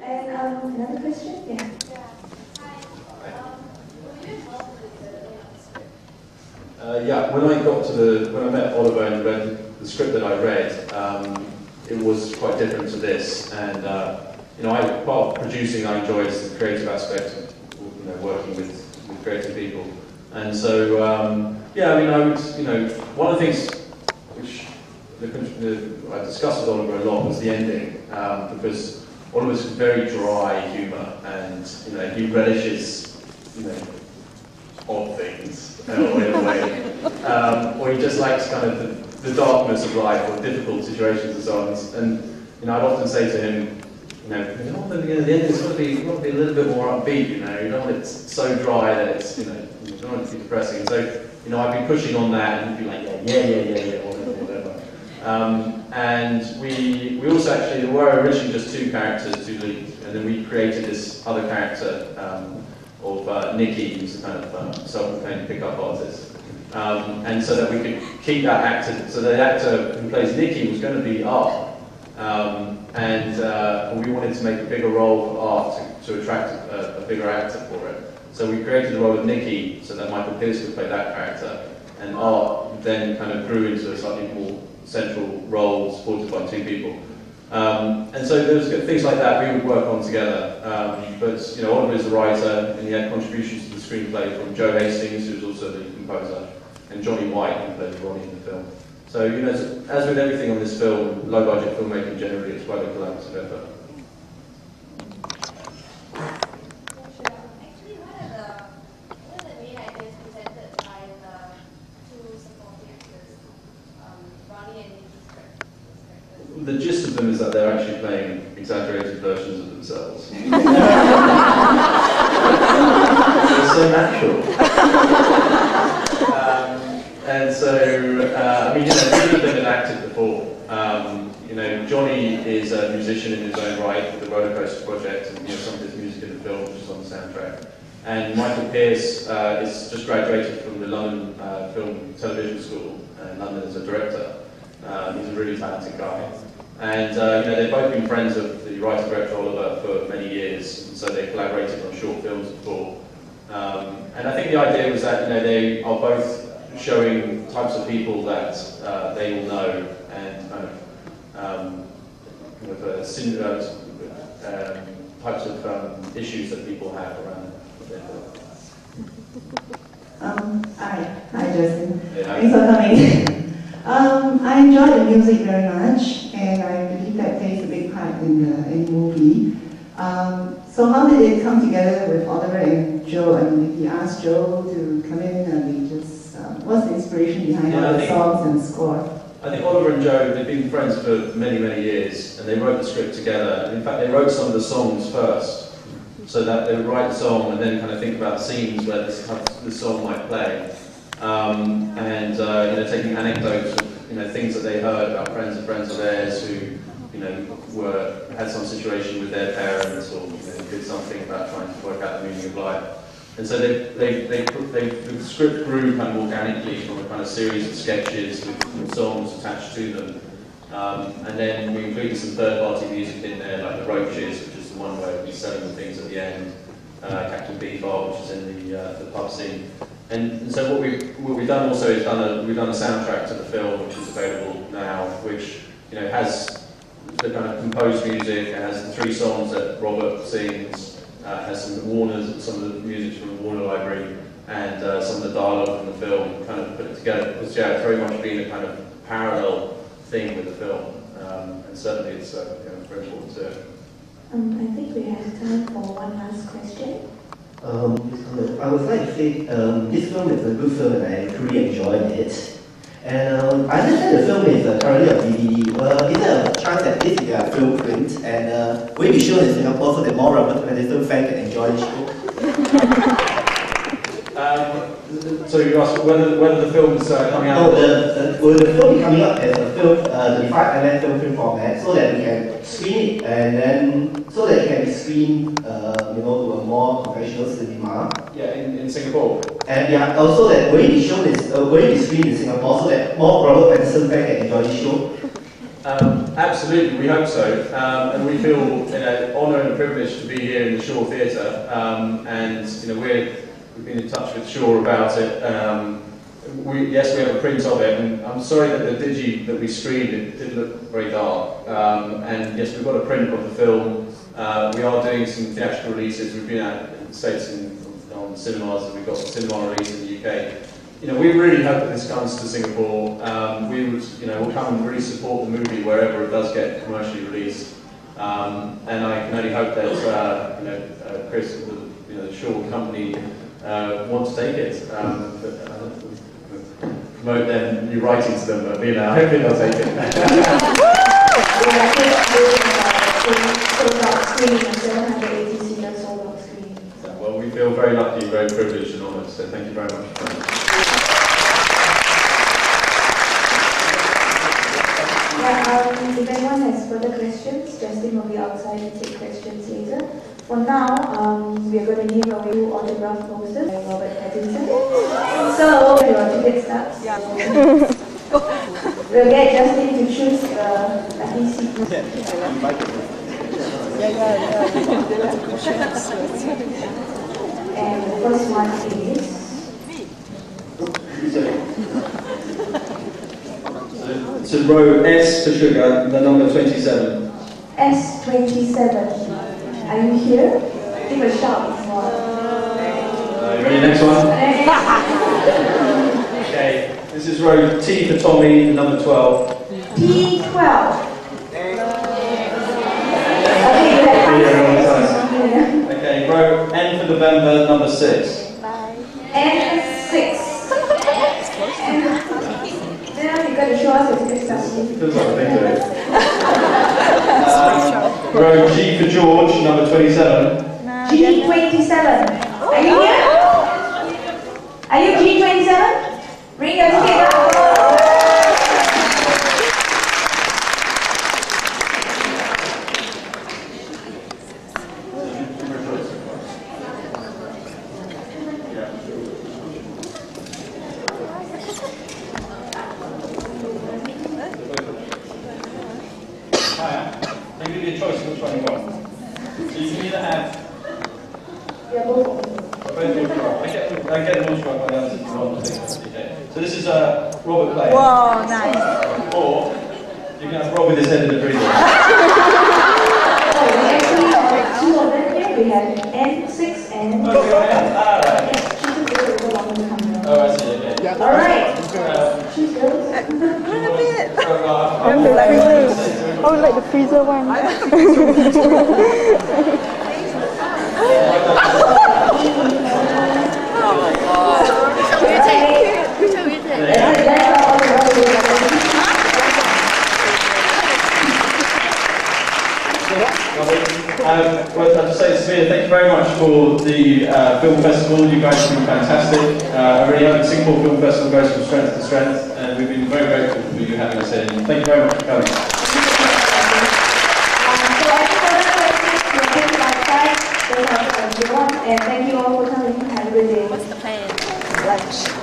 And another question? Yeah. Yeah, when I met Oliver and read the script that I read, it was quite different to this. And part of producing I enjoy is the creative aspect of working with creative people. And so yeah, I mean, I would one of the things which I discussed with Oliver a lot was the ending, because Oliver's very dry humour, and he relishes odd things in a way, or he just likes kind of the darkness of life or difficult situations and so on. And I'd often say to him, the end is got to be a little bit more upbeat. You don't want it so dry that it's you don't want it to be depressing. And so I'd be pushing on that, and he'd be like, yeah, whatever. And we also actually, there were originally just two characters, two leads, and then we created this other character of Nikki, who's a kind of self-proclaimed pickup artist. And so that we could keep that actor, so the actor who plays Nikki was going to be Art. And we wanted to make a bigger role for Art to attract a bigger actor for it. So we created the role of Nikki so that Michael Pearce could play that character, and Art then kind of grew into a slightly more central role supported by two people. And so there was things like that we would work on together. But Oliver is the writer, and he had contributions to the screenplay from Joe Hastings, who was also the composer, and Johnny White, who played Ronnie in the film. So as with everything on this film, low-budget filmmaking generally, it's quite a collaborative effort. Actually, what are the main ideas presented by the two supporting actors, Ronnie and Nikki's characters? The gist of them is that they're actually playing exaggerated versions of themselves. It's so natural. And so, I mean, neither of them had acted before. Johnny is a musician in his own right with the Roller Coaster Project, and some of his music in the film, which is on the soundtrack. And Michael Pearce is just graduated from the London Film and Television School in London as a director. He's a really talented guy. And they've both been friends of the writer-director Oliver for many years, and so they collaborated on short films before. And I think the idea was that they are both showing types of people that they will know, and types of issues that people have around their work. Hi Justin. Thanks for coming. I enjoy the music very much, and I believe that plays a big part in the movie. So how did it come together with Oliver and Joe? I mean, he asked Joe to come in, and we just what's the inspiration behind all the songs and score? I think Oliver and Joe, they've been friends for many, many years, and they wrote the script together. And in fact, they wrote some of the songs first, so that they would write the song and then kind of think about scenes where this song might play. Taking anecdotes of things that they heard about friends and friends of theirs who had some situation with their parents, or did something about trying to work out the meaning of life. And so the script grew kind of organically from a kind of series of sketches with songs attached to them. And then we included some third-party music in there, like the Roaches, which is the one where we're selling the things at the end, Captain Beefheart, which is in the pub scene. And so what we've done also is we've done a soundtrack to the film, which is available now, which has the kind of composed music. It has the 3 songs that Robert sings. Has some of the music from the Warner Library, and some of the dialogue from the film, kind of put it together, because it's very much been a kind of parallel thing with the film, and certainly it's very important to it. I think we have time for one last question. I would like to say this film is a good film, and I truly enjoyed it. And I understand the film is currently on DVD. Is there a chance that this is a film print, and will it be shown in Singapore so that more Robert Pattinson fans can enjoy the show? So you asked whether the film is coming out? No, will the film be coming out as a film, the 5mm film print format, so that we can screen it, and then so that it can be screened, to a more conventional cinema. Yeah, in Singapore. And also that will it be screened in Singapore so that more Robert Pattinson fans can enjoy the show? Absolutely, we hope so, and we feel honour and privilege to be here in the Shaw Theatre, and we've been in touch with Shaw about it. Yes, we have a print of it, and I'm sorry that the digi that we screened it did look very dark. And yes, we've got a print of the film. We are doing some theatrical releases. We've been out in the States on cinemas, and we've got a cinema release in the UK. We really hope that this comes to Singapore. We'll come and really support the movie wherever it does get commercially released. And I can only hope that Chris and the Shaw company want to take it. Promote them, you writing to them, but I hope they'll take it. Well, we feel very lucky, very privileged and honoured, so thank you very much for coming. If anyone has further questions, Justin will be outside and take questions later. For now, we are going to give away 2 autograph posters by Robert Pattinson. So, you want to get started? Yeah. We'll get Justin to choose the lucky seat. And the first one is... So row S for sugar, the number 27. S27. Are you here? Give a shout. You ready? Next one? Okay. This is row T for Tommy, the number 12. T12. Okay, you have 5 seconds. Okay, row N for November, number 6. N6. Now you've got to show us the ticket stuff. Feels like a thing to it. Row G for George, number 27. G27. Are you here? Are you G27? Bring your ticket up. They give you a choice of which one you want. So you can either have... Yeah, both. I get them all struck by the answers to one thing. Okay. So this is Robert playing. Whoa, nice. Or you can have Rob with his head in the freezer. We actually have 2 of them here. We have N6 and... Oh, you have? Right. Yes, she took it over long to come down. Oh, I see, okay. Alright. Choose yours. Oh, like the freezer one. Well, I'd just say, Samir, thank you very much for the film festival. You guys have been fantastic. I really hope the Singapore Film Festival goes from strength to strength, and we've been very grateful for you having us in. Thank you very much for coming. And thank you all for coming. Have a good day. What's the plan? Lunch.